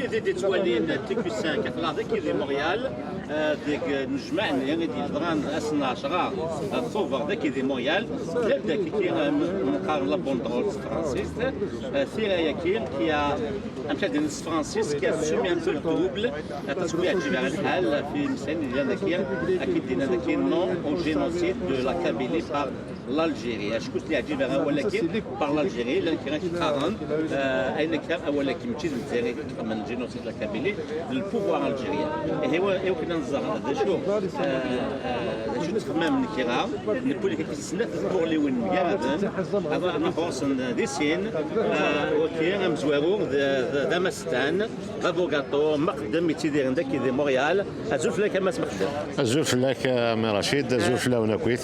سيدي دي توالين تيكوسان كفلاضي كي مونريال ديك نجمع يعني دي دران اسنا 10 صوفر داك دي مونريال داك كي مقارن لا بوندرول فرانسيس سيرا كي مشى دي فرانسيس كي اسومي ان بو الدوبل تسوي تجي على الحال في مسن ديالنا كي اكيد دينا كي نو او جينوسيد دو لا كابيلي بار l'Algérie. Je pense qu'il y a différents Awalaki par l'Algérie, qui قارن أين كان Awalaki مشيت الجزائر من الجنوسيد الكابيلي للبوفوار الجزائري. هو كنا نزار هذا شو نتكلم من كيرا نقول لك السنة تدور لي وين مجردن هذا أنا خاصن ديسين وكي مزوارو ذا مستان افوكاتو مقدم يتيدير عندك كي مونريال أزوف لك ما سمحت أزوف لك مي رشيد أزوف لا ونكويت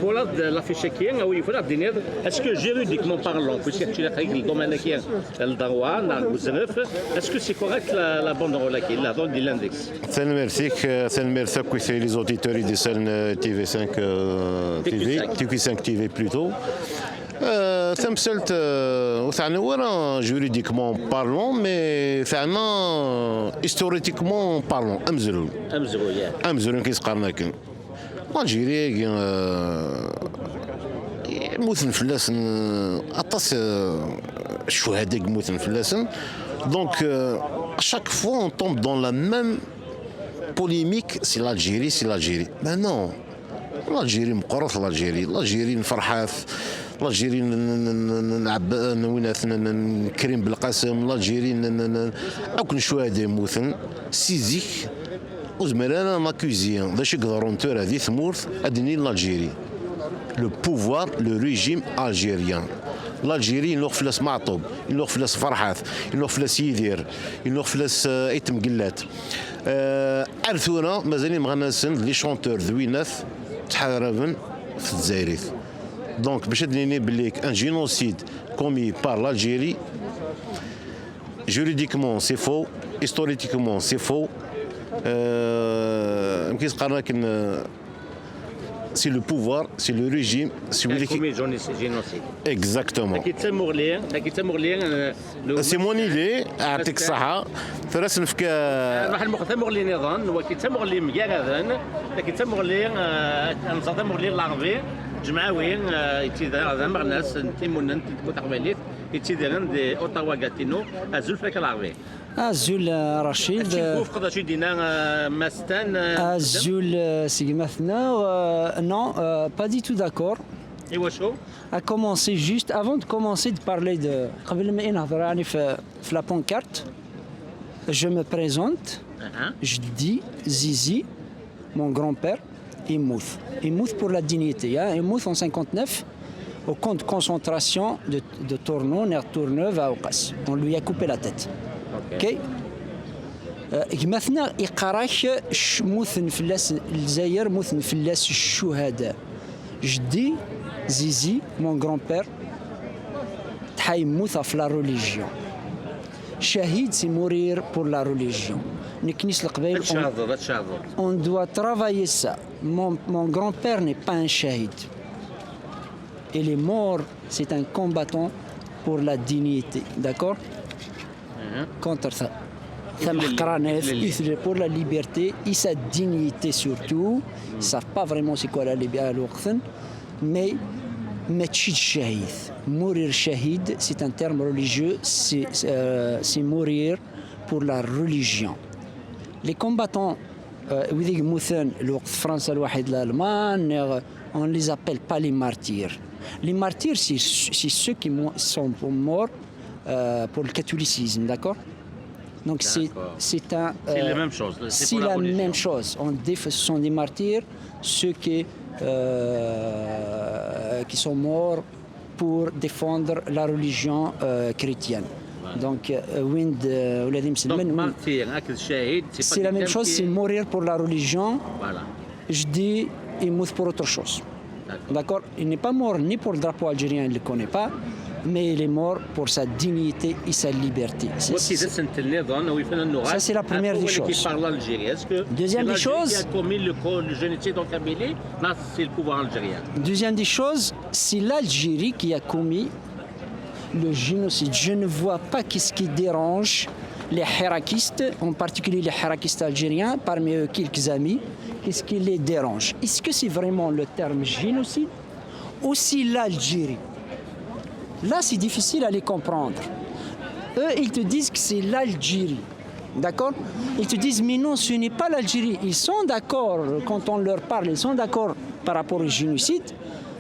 تولد l'affiche qui est où il faut dire est-ce que juridiquement parlant puisque tu l'as fait le domaine qui est le droit est-ce que c'est correct la banderole qui là dans l'index merci que les auditeurs de TV5 TV5 TV plutôt تمثلت وثعنا ورا جوريديكمون بارلون مي ثعنا هيستوريكمون بارلون امزرو كيس قارناكن الجيري موثن فلاسن اطاس الشهداء موثن فلاسن دونك chaque fois on tombe dans la même polémique c'est l'Algérie mais non l'Algérie مقرص l'Algérie نفرحات الجيري نلعب نوينات نكريم بالقسم الجيري اكل شويه موثن سيزيك وزمرانا ماكوزيان باش يقدروا نتورا ذي ثمورث ادني الجيري لو بوفوار لو ريجيم الجيريان الجيري يلوغ فلاس معطوب يلوغ فلاس فرحات يلوغ فلاس يدير يلوغ فلاس ايتم قلات ارثونا مازالين مغناسن لي شونتور ذويناث تحاربن في الجزائر Donc, je dis un génocide commis par l'Algérie, juridiquement c'est faux, historiquement c'est faux. C'est le pouvoir, c'est le régime. C'est génocide. Exactement. C'est mon idée. أعطيك الصحة. ثلاث نفكا. راح المختمر اللي نظن وكيتمر اللي مجردا لكن تمر اللي نصدم اللي العربي جمعوين يتيدار هذا مغناس نتيمون نتكو تقبليت يتيدارن دي اوتاوا غاتينو ازول فك العربي أزول رشيد تشوف قداش دينا ماستان أزول سيغماثنا non pas du tout d'accord ايوا شو a commencé juste avant de commencer de parler de قبل ما نهضر يعني في la pancarte je me présente je dis Zizi mon grand-père il mouth pour la dignité il mouth en 59 au camp de concentration de Tournon ner Tourneuve à Ocas on lui a coupé la tête OK مثلا يقراش مثن فلاس الجزائر مثن فلاس الشهداء جدي زيزي مون غران بير تحي موثا في لا ريليجيون شهيد سي مورير بور لا ريليجيون نكنيس القبائل on doit travailler ça mon grand-père n'est pas un shahid il est mort c'est un combattant pour la dignité d'accord contre ça pour la liberté et sa dignité surtout ils ne savent pas vraiment c'est quoi la liberté mais mourir shahid c'est un terme religieux c'est mourir pour la religion les combattants France on ne les appelle pas les martyrs c'est ceux qui sont morts pour le catholicisme d'accord. Donc c'est la même chose. C'est la même chose. Ce sont des martyrs, ceux qui sont morts pour défendre la religion chrétienne. Donc c'est la même chose, c'est mourir pour la religion. Voilà. Je dis il meurt pour autre chose. D'accord. Il n'est pas mort ni pour le drapeau algérien, il ne le connaît pas. Mais il est mort pour sa dignité et sa liberté. Ça, c'est la première des choses. Deuxième des choses, deuxième des choses, c'est l'Algérie qui a commis le génocide. Je ne vois pas qu'est-ce qui dérange les hirakistes, en particulier les hirakistes algériens, parmi eux quelques amis, qu'est-ce qui les dérange? Est-ce que c'est vraiment le terme génocide ou c'est l'Algérie? Là, c'est difficile à les comprendre. Eux, ils te disent que c'est l'Algérie. D'accord? Ils te disent, mais non, ce n'est pas l'Algérie. Ils sont d'accord, quand on leur parle, ils sont d'accord par rapport au génocide.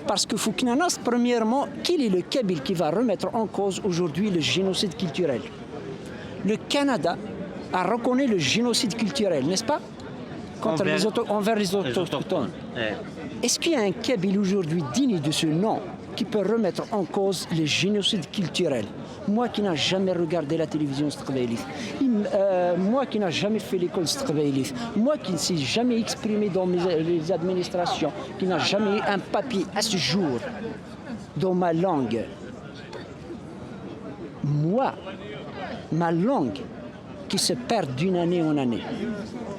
Parce que Fouknanas, premièrement, quel est le Kabyle qui va remettre en cause aujourd'hui le génocide culturel? Le Canada a reconnu le génocide culturel, n'est-ce pas? Envers les autochtones. Est-ce qu'il y a un Kabyle aujourd'hui digne de ce nom qui peut remettre en cause le génocide culturel? Moi qui n'ai jamais regardé la télévision Stqbaïlith, moi qui n'ai jamais fait l'école Stqbaïlith, moi qui ne s'est jamais exprimé dans les administrations, qui n'a jamais eu un papier à ce jour dans ma langue. Moi, ma langue qui se perd d'une année en année.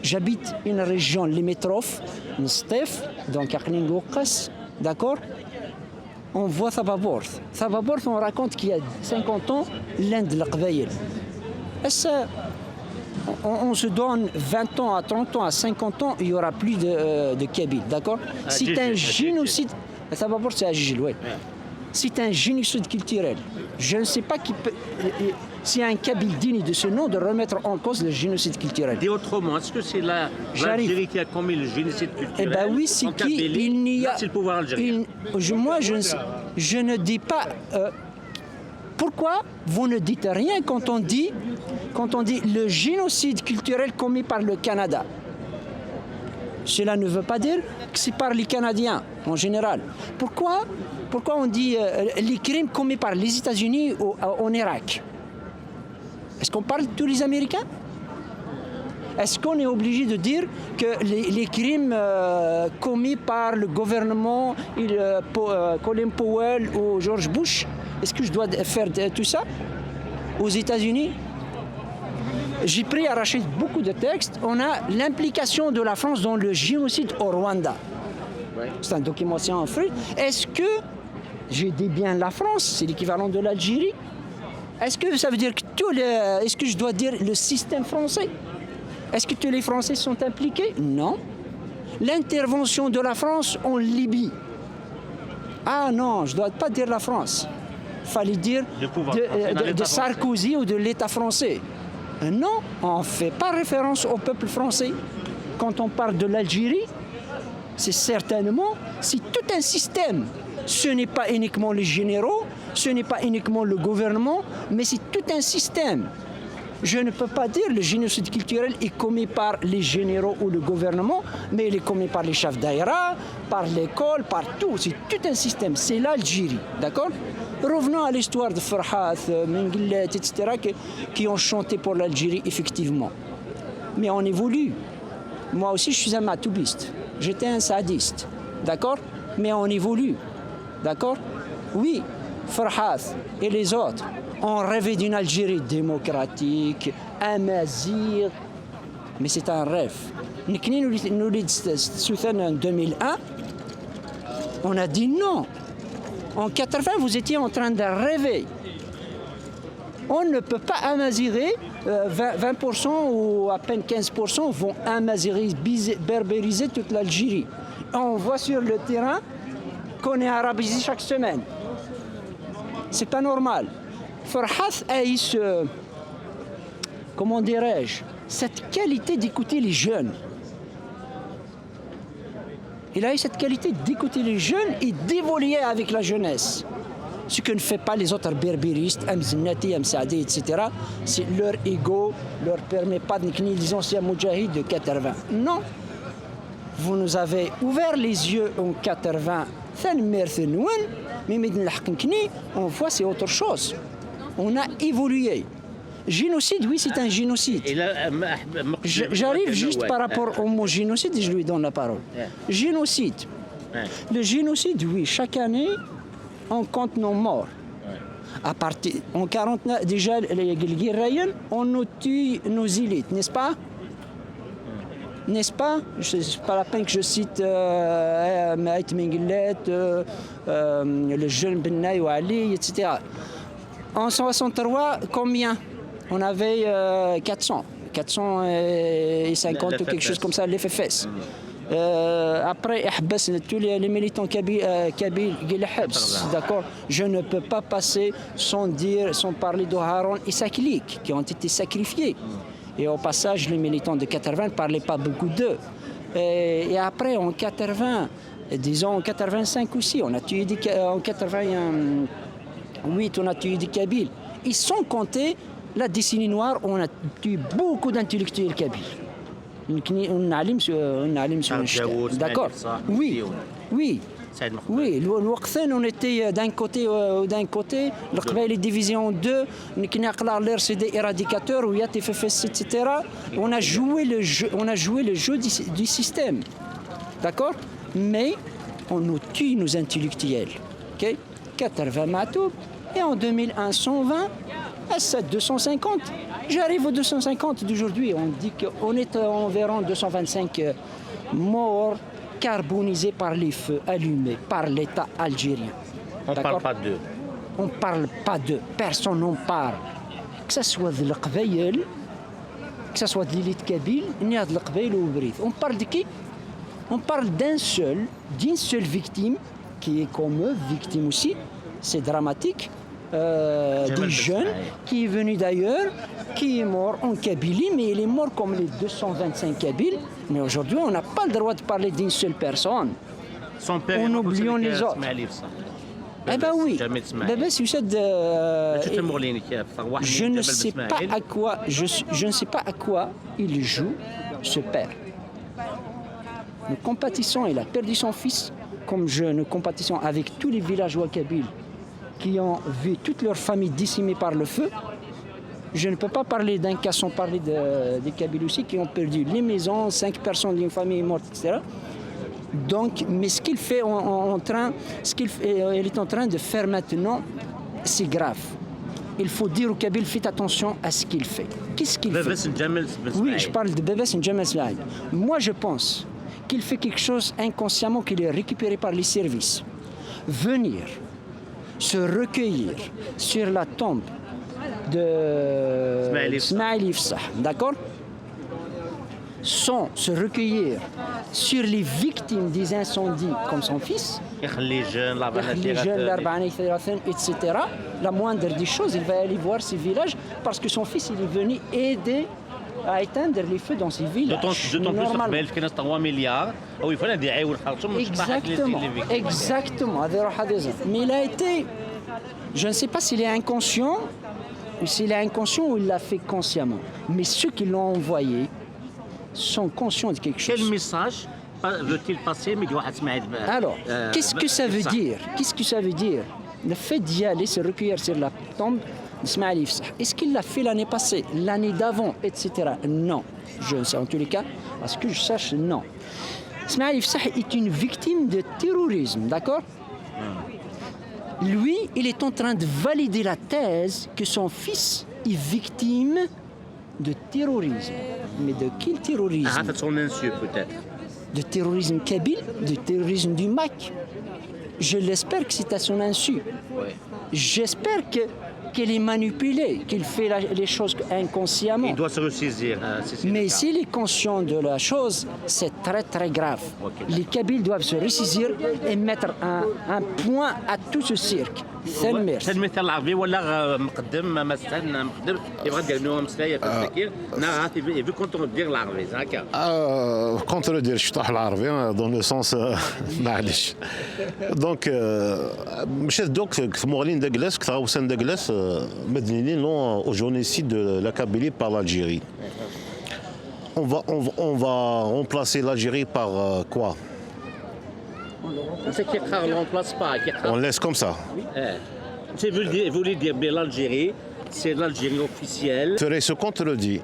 J'habite une région limitrophe, Nstef, donc à Klingokas, d'accord? On voit Thababorth. Thababorth, on raconte qu'il y a 50 ans, l'Inde, le Qbaïl. On se donne 20 ans, à 30 ans, à 50 ans, il n'y aura plus de Kabyle, d'accord? C'est un génocide. Thababorth, c'est à Jijil, oui. C'est un génocide culturel. Je ne sais pas qui peut. S'il y a un Kabyle digne de ce nom, de remettre en cause le génocide culturel. Dis autrement, est-ce que c'est l'Algérie qui a commis le génocide culturel? Eh bien oui, c'est qui il n'y a. C'est le pouvoir algérien. Moi, je ne dis pas. Pourquoi vous ne dites rien quand on dit le génocide culturel commis par le Canada? Cela ne veut pas dire que c'est par les Canadiens en général. Pourquoi on dit les crimes commis par les États-Unis en Irak? Est-ce qu'on parle de tous les Américains? Est-ce qu'on est obligé de dire que les crimes commis par le gouvernement, Colin Powell ou George Bush, est-ce que je dois faire tout ça aux États-Unis? J'ai pris à Rachid beaucoup de textes. On a l'implication de la France dans le génocide au Rwanda. C'est un document scientifique. Est-ce que, j'ai dit bien la France, c'est l'équivalent de l'Algérie? Est-ce que ça veut dire que est-ce que je dois dire le système français? Est-ce que tous les Français sont impliqués? Non. L'intervention de la France en Libye. Ah non, je ne dois pas dire la France. Il fallait dire de Sarkozy ou de l'État français. Non, on ne fait pas référence au peuple français. Quand on parle de l'Algérie, c'est tout un système. Ce n'est pas uniquement les généraux, ce n'est pas uniquement le gouvernement, mais c'est tout un système. Je ne peux pas dire que le génocide culturel est commis par les généraux ou le gouvernement, mais il est commis par les chefs d'aïra, par l'école, par tout. C'est tout un système. C'est l'Algérie, d'accord? Revenons à l'histoire de Farhat, Mengillet, etc., qui ont chanté pour l'Algérie, effectivement. Mais on évolue. Moi aussi, je suis un matoubiste. J'étais un sadiste, d'accord? Mais on évolue, d'accord? Oui, Farhat et les autres ont rêvé d'une Algérie démocratique, amazigh, mais c'est un rêve. Nous, en 2001, on a dit non. En 80, vous étiez en train de rêver. On ne peut pas amazigher, 20% ou à peine 15% vont amazigher, berbériser toute l'Algérie. On voit sur le terrain qu'on est arabisé chaque semaine. C'est pas normal. Farhat a eu comment dirais-je, cette qualité d'écouter les jeunes. Il a eu cette qualité d'écouter les jeunes et d'évoluer avec la jeunesse. Ce que ne fait pas les autres berbéristes, Amznati, Amsaadi, etc. C'est leur ego ne leur permet pas de niquer les anciens moudjahid de 80. Non. Vous nous avez ouvert les yeux en 80. On voit c'est autre chose. On a évolué. Génocide, oui, c'est un génocide. J'arrive juste par rapport au mot génocide et je lui donne la parole. Génocide. Le génocide, oui, chaque année, on compte nos morts. À partir, en 49, déjà, les Guirayens, on nous tue nos élites, n'est-ce pas? N'est-ce pas? C'est pas la peine que je cite Maït Mengillet, le jeune Bennaï ou Ali, etc. En 63, combien? On avait 450 ou quelque chose comme ça, l'FFS. Après, tous les militants kabyles, d'accord. Je ne peux pas passer sans parler de Haroun et Saklik, qui ont été sacrifiés. Et au passage, les militants de 80 ne parlaient pas beaucoup d'eux. Et après, en 80, disons en 85 aussi, on a tué en 88, on a tué des Kabyles. Ils sont comptés la décennie noire où on a tué beaucoup d'intellectuels kabyles. D'accord. Oui, oui. Oui, on était d'un côté, le Qbaïl est divisé en deux, l'RCD éradicateur, ou YATFFS, etc. On a joué le jeu du système. D'accord. Mais on nous tue nos intellectuels. Okay? 80 Matoub, et en 2100, 120, Assad 250. J'arrive aux 250 d'aujourd'hui. On dit qu'on est environ 225 morts carbonisés par les feux allumés par l'État algérien. On ne parle pas d'eux. On ne parle pas d'eux. Personne n'en parle. Que ce soit de l'Qbaïl, que ce soit de l'élite kabyle, ni de l'Qbaïl ou Brith. On parle de qui? On parle d'une seule victime, qui est comme eux, victime aussi. C'est dramatique. Des jeunes qui est venu d'ailleurs, qui est mort en Kabylie, mais il est mort comme les 225 Kabyles. Mais aujourd'hui, on n'a pas le droit de parler d'une seule personne. Son père, en oubliant les autres. Eh ben oui. Je ne sais pas à quoi, je ne sais pas à quoi il joue, ce père. Nous compatissons, il a perdu son fils, comme nous compatissons avec tous les villageois kabyles qui ont vu toute leur famille décimée par le feu. Je ne peux pas parler d'un cas sans parler des Kabyles aussi qui ont perdu les maisons, 5 personnes d'une famille morte, etc. Donc, mais ce qu'il fait il est en train de faire maintenant, c'est grave. Il faut dire aux Kabyles, faites attention à ce qu'il fait. Qu'est-ce qu'il fait? Oui, je parle de Bebes N'Djamel Smaïl. Moi, je pense qu'il fait quelque chose inconsciemment, qu'il est récupéré par les services. Venir se recueillir sur la tombe de Ismaïl Ifsah, d'accord, sans se recueillir sur les victimes des incendies comme son fils, les jeunes, etc. La moindre des choses, il va aller voir ces villages parce que son fils il est venu aider à éteindre les feux dans ces villages. Exactement. Mais il a été, je ne sais pas s'il est inconscient ou il l'a fait consciemment. Mais ceux qui l'ont envoyé sont conscients de quelque chose. Quel message veut-il passer? Alors, qu'est-ce que ça veut dire? Qu'est-ce que ça veut dire? Le fait d'y aller, se recueillir sur la tombe d'Ismaïl Ifsah. Est-ce qu'il l'a fait l'année passée, l'année d'avant, etc.? Non. Je ne sais en tous les cas, parce que je sache, non. Ismaïl Ifsah est une victime de terrorisme, d'accord? Lui, il est en train de valider la thèse que son fils est victime de terrorisme. Mais de quel terrorisme? Son insu, peut-être. De terrorisme kabyle, de terrorisme du MAC. Je l'espère que c'est à son insu. Oui. J'espère qu'elle est manipulée, qu'il fait les choses inconsciemment. Il doit se ressaisir. Mais s'il est conscient de la chose, c'est très très grave. Okay. Les Kabyles doivent se ressaisir et mettre un point à tout ce cirque. C'est le مثال العربي ولا مقدم مثلا مقدم يبغى دير لهم مسلايه في التفكير نعرف يفي كونتردير العربي هكا كونتردير الشطح العربي دون لو سونس معليش دونك مشات دوك كمغلين داكلاس كتغوسان داكلاس مدنيين لون au génocide de la Kabylie par l'Algérie. On va remplacer l'Algérie par quoi? On laisse comme ça. Vous voulez dire que l'Algérie, c'est l'Algérie officielle. Ce qu'on te le dit,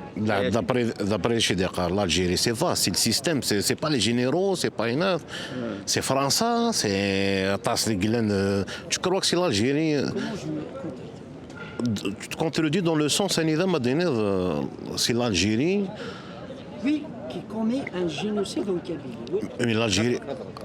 d'après Chedekar, l'Algérie, c'est vaste, c'est le système, c'est pas les généraux, c'est pas une œuvre, c'est français, c'est tu crois que c'est l'Algérie? Quand tu le dis dans le sens, c'est l'Algérie. lui qui commet un génocide en Kabylie. Oui. Mais l'Algérie,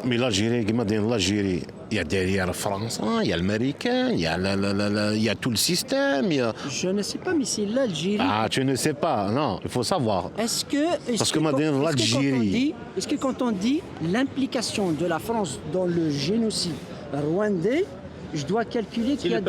l'Algérie, il y a derrière la France, il y a l'Américain, il y a tout le système. Je ne sais pas, mais c'est l'Algérie. Ah, tu ne sais pas, non, il faut savoir. Est-ce que, Parce que maintenant, l'Algérie. Est-ce que quand on dit l'implication de la France dans le génocide rwandais, je dois calculer qu'il y a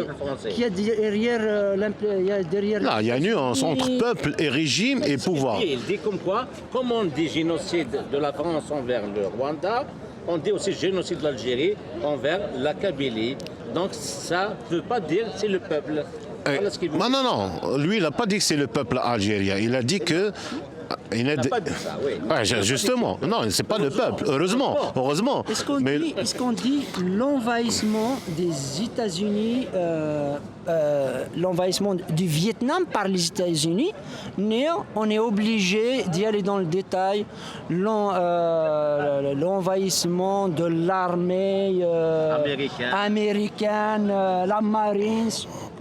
derrière. Là, il y a une nuance entre peuple et régime et pouvoir. Il dit comme quoi, comme on dit génocide de la France envers le Rwanda, on dit aussi génocide de l'Algérie envers la Kabylie. Donc ça ne veut pas dire que c'est le peuple. Voilà ce qu'il veut dire. Non. Lui, il n'a pas dit que c'est le peuple algérien. Il a dit que. Il n'a pas dit ça, oui. Ouais, justement, non, c'est pas le peuple. Heureusement. Est-ce qu'on dit l'envahissement des États-Unis, l'envahissement du Vietnam par les États-Unis, on est obligé d'y aller dans le détail. L'envahissement de l'armée américaine, la Marines.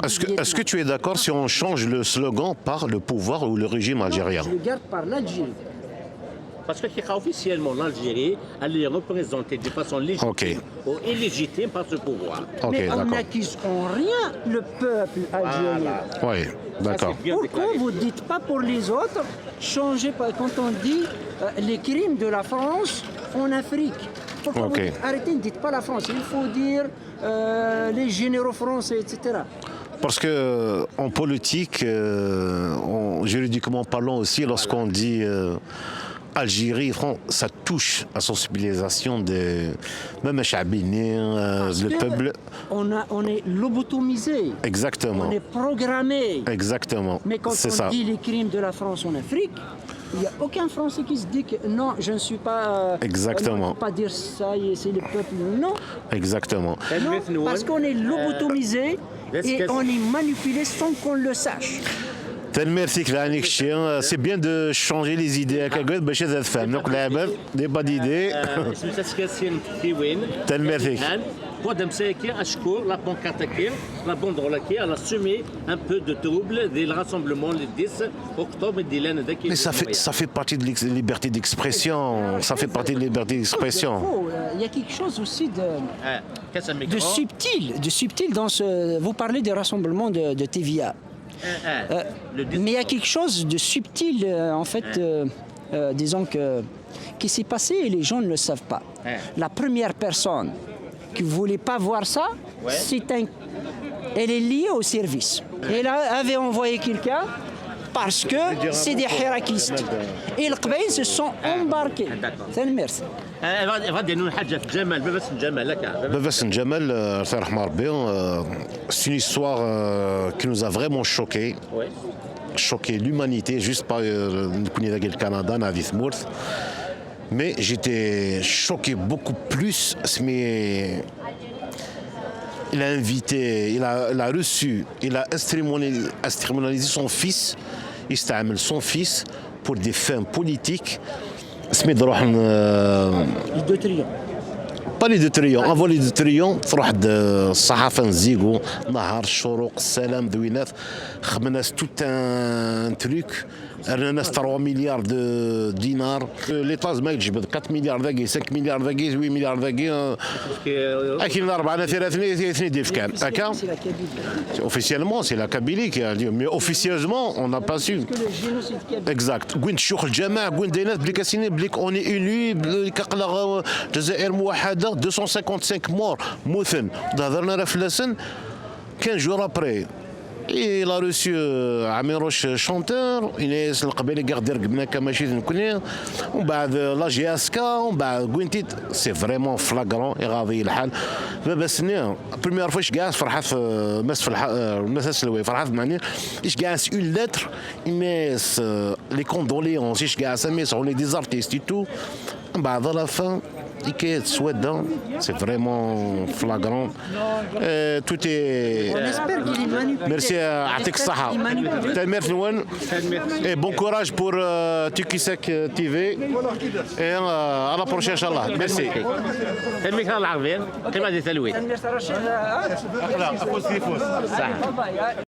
Est-ce que tu es d'accord si on change le slogan par le pouvoir ou le régime algérien? Je le garde par l'Algérie. Parce que officiellement l'Algérie, elle est représentée de façon légitime ou illégitime par ce pouvoir. Mais on n'accuse en rien le peuple algérien. Oui, d'accord. Pourquoi vous ne dites pas pour les autres, changez pas quand on dit les crimes de la France en Afrique? Pourquoi vous dites, arrêtez, ne dites pas la France, il faut dire les généraux français, etc. Parce que en politique, juridiquement parlant aussi, lorsqu'on dit Algérie, ça touche à la sensibilisation de même le peuple. On est lobotomisé. Exactement. On est programmé. Exactement. Mais quand on dit les crimes de la France en Afrique, il n'y a aucun Français qui se dit que non, je ne suis pas. Exactement. On ne peut pas dire ça, c'est le peuple. Non. Exactement. Non, parce qu'on est lobotomisé et on est manipulé sans qu'on le sache. Merci, c'est bien de changer les idées. Débat d'idées. Merci. La pancarte la banderole elle a semé un peu de trouble des rassemblements le 10 octobre. Mais ça fait partie de la liberté d'expression. Ça fait partie de la liberté d'expression. Il y a quelque chose aussi de subtil dans ce. Vous parlez des rassemblements de TVA. Mais il y a quelque chose de subtil, en fait, disons qui s'est passé et les gens ne le savent pas. La première personne qui ne voulait pas voir ça, elle est liée au service. Elle avait envoyé quelqu'un parce que c'est des hirakistes. Et les Qabaïs se sont embarqués. Merci. C'est une histoire qui nous a vraiment choqués. Choqué l'humanité, juste par le Canada, mais j'étais choqué beaucoup plus. Mais il a invité, il a reçu, il a instrumentalisé son fils, son fils pour des fins politiques. Les deux trions. Pas les deux trions, avant les deux trions, تروح الصحافة نزيقو نهار الشروق السلام ذوينات خمنا tout un truc. رنا 3 مليار دينار ليطاز ما يجبد 4 مليار ذاكي 5 مليار ذاكي 8 مليار ذاكي اكيد 4 3 ديف كان هكا اوفيسيالمون سي لا كابيلي مي اوفيسيالمون اون نا با سو اكزاكت كوين الشيوخ الجماعه كوين داينات بلي كاسيني بلي اوني ايلو بلي كقلا الجزائر موحده 255 مور موثن هضرنا راه فلاسن 15 جور ابري. Il a reçu Amiroche chanteur, Inès القبيلي قاعد يرقبنا كماشي نكوني ومن بعد لا جي اسكا ومن بعد كوينتيت سي فريمون فلاغرون يغاضي الحال بابا سنين بروميير فاش كاع فرحت في مس في المساس الوي فرحت معني ايش كاع اون لتر الناس لي كوندوليونس ايش كاع سامي سون لي ديزارتيست اي تو من بعد لا فان c'est vraiment flagrant. Tout est. On espère qu'il est manipulé. Merci à Atik Saha. Merci et bon courage pour Tukisek TV. Et à la prochaine, Inch'Allah. Merci. Merci.